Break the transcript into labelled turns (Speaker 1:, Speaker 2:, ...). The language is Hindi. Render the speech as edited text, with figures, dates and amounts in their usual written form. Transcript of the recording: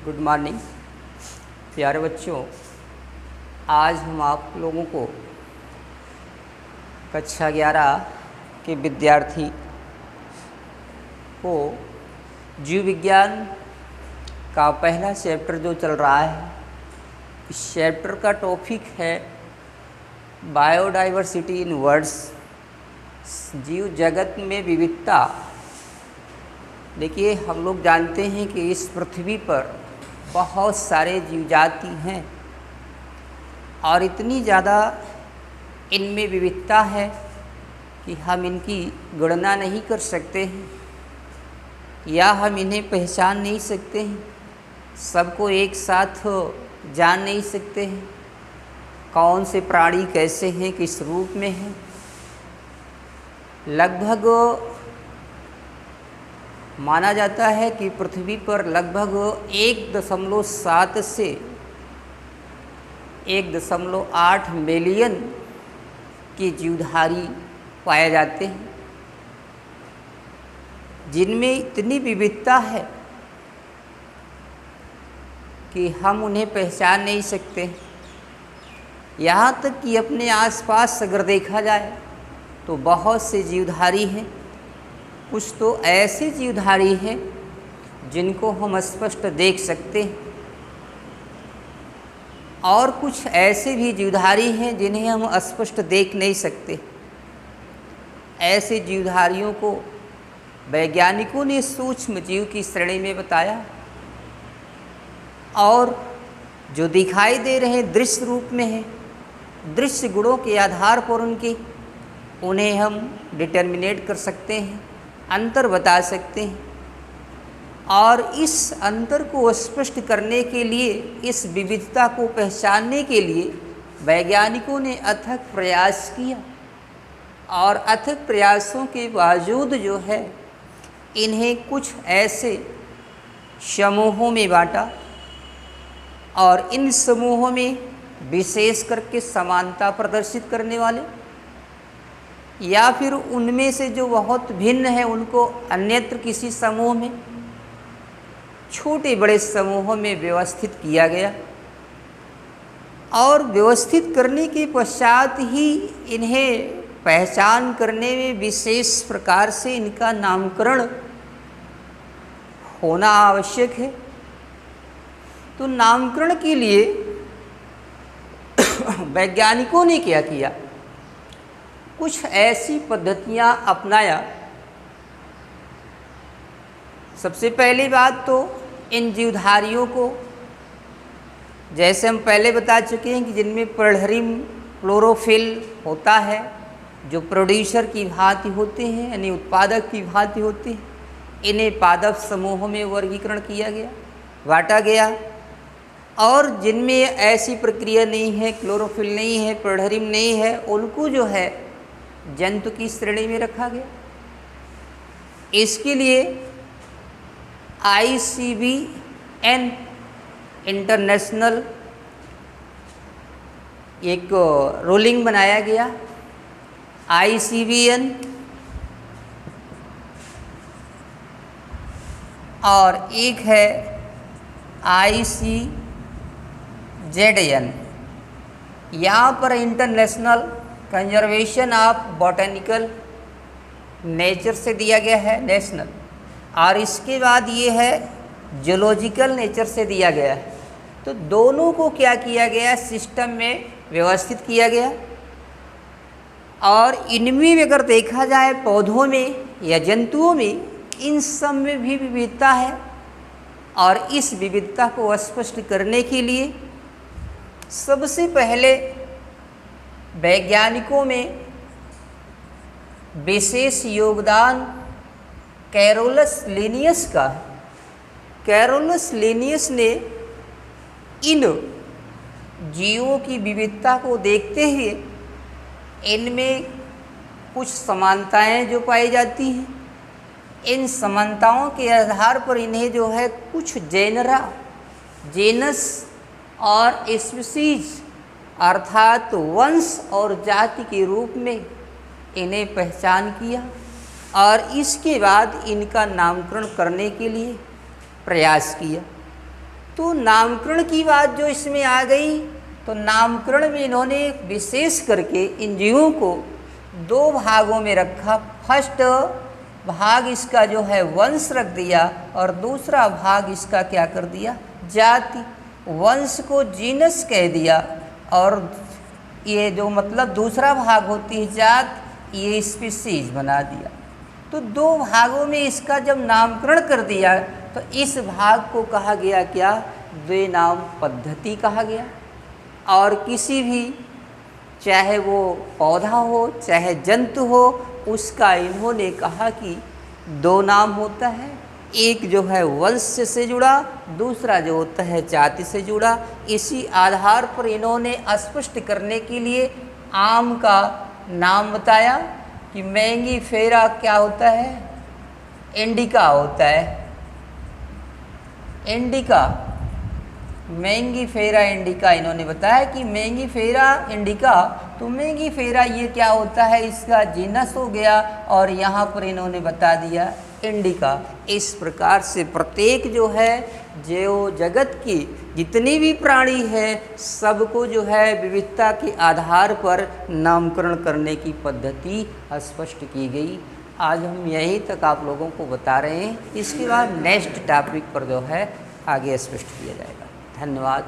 Speaker 1: गुड मॉर्निंग प्यारे बच्चों। आज हम आप लोगों को कक्षा 11 के विद्यार्थी को जीव विज्ञान का पहला चैप्टर जो चल रहा है, इस चैप्टर का टॉपिक है बायोडाइवर्सिटी इन वर्ड्स, जीव जगत में विविधता। देखिए, हम लोग जानते हैं कि इस पृथ्वी पर बहुत सारे जीव जाति हैं और इतनी ज़्यादा इनमें विविधता है कि हम इनकी गणना नहीं कर सकते हैं या हम इन्हें पहचान नहीं सकते हैं, सबको एक साथ जान नहीं सकते हैं, कौन से प्राणी कैसे हैं, किस रूप में हैं। लगभग माना जाता है कि पृथ्वी पर लगभग 1.7 से 1.8 मिलियन के जीवधारी पाए जाते हैं, जिनमें इतनी विविधता है कि हम उन्हें पहचान नहीं सकते। यहाँ तक कि अपने आसपास अगर देखा जाए तो बहुत से जीवधारी हैं। कुछ तो ऐसे जीवधारी हैं जिनको हम स्पष्ट देख सकते हैं और कुछ ऐसे भी जीवधारी हैं जिन्हें हम स्पष्ट देख नहीं सकते। ऐसे जीवधारियों को वैज्ञानिकों ने सूक्ष्म जीव की श्रेणी में बताया और जो दिखाई दे रहे दृश्य रूप में हैं, दृश्य गुणों के आधार पर उन्हें हम डिटर्मिनेट कर सकते हैं, अंतर बता सकते हैं। और इस अंतर को स्पष्ट करने के लिए, इस विविधता को पहचानने के लिए वैज्ञानिकों ने अथक प्रयास किया और अथक प्रयासों के बावजूद जो है इन्हें कुछ ऐसे समूहों में बांटा और इन समूहों में विशेष करके समानता प्रदर्शित करने वाले या फिर उनमें से जो बहुत भिन्न है उनको अन्यत्र किसी समूह में, छोटे बड़े समूहों में व्यवस्थित किया गया और व्यवस्थित करने के पश्चात ही इन्हें पहचान करने में विशेष प्रकार से इनका नामकरण होना आवश्यक है। तो नामकरण के लिए वैज्ञानिकों ने क्या किया, कुछ ऐसी पद्धतियां अपनाया। सबसे पहली बात तो इन जीवधारियों को, जैसे हम पहले बता चुके हैं कि जिनमें पर्णहरिम क्लोरोफिल होता है, जो प्रोड्यूसर की भांति होते हैं यानी उत्पादक की भांति होते हैं, इन्हें पादप समूहों में वर्गीकरण किया गया, बांटा गया। और जिनमें ऐसी प्रक्रिया नहीं है, क्लोरोफिल नहीं है, पर्णहरिम नहीं है, उनको जो है जंतु की श्रेणी में रखा गया। इसके लिए ICVN इंटरनेशनल एक रूलिंग बनाया गया। ICVN और एक है ICZN। यहाँ पर international conservation of botanical nature से दिया गया है, नेशनल, और इसके बाद ये है जूलॉजिकल नेचर से दिया गया है। तो दोनों को क्या किया गया, सिस्टम में व्यवस्थित किया गया। और इनमें अगर देखा जाए पौधों में या जंतुओं में, इन सब में भी विविधता है और इस विविधता को स्पष्ट करने के लिए सबसे पहले वैज्ञानिकों में विशेष योगदान कैरोलस लिनियस का है। कैरोलस लिनियस ने इन जीवों की विविधता को देखते हुए इनमें कुछ समानताएं जो पाई जाती हैं, इन समानताओं के आधार पर इन्हें जो है कुछ जेनरा, जेनस और स्पीशीज अर्थात वंश और जाति के रूप में इन्हें पहचान किया और इसके बाद इनका नामकरण करने के लिए प्रयास किया। तो नामकरण की बात जो इसमें आ गई, तो नामकरण में इन्होंने विशेष करके इन जीवों को दो भागों में रखा। फर्स्ट भाग इसका जो है वंश रख दिया और दूसरा भाग इसका क्या कर दिया, जाति। वंश को जीनस कह दिया और ये जो मतलब दूसरा भाग होती है जात, ये स्पीसीज बना दिया। तो दो भागों में इसका जब नामकरण कर दिया तो इस भाग को कहा गया क्या, द्विनाम पद्धति कहा गया। और किसी भी, चाहे वो पौधा हो चाहे जंतु हो, उसका इन्होंने कहा कि दो नाम होता है, एक जो है वंश से जुड़ा, दूसरा जो होता है जाति से जुड़ा। इसी आधार पर इन्होंने स्पष्ट करने के लिए आम का नाम बताया कि मैंगी फेरा क्या होता है, इंडिका होता है, इंडिका, मैंगी फेरा इंडिका। इन्होंने बताया कि मैंगी फेरा इंडिका, तो मैंगी फेरा ये क्या होता है, इसका जीनस हो गया और यहाँ पर इन्होंने बता दिया इंडिका। इस प्रकार से प्रत्येक जो है, जो जगत की जितनी भी प्राणी है, सबको जो है विविधता के आधार पर नामकरण करने की पद्धति स्पष्ट की गई। आज हम यहीं तक आप लोगों को बता रहे हैं, इसके बाद नेक्स्ट टॉपिक पर जो है आगे स्पष्ट किया जाएगा। धन्यवाद।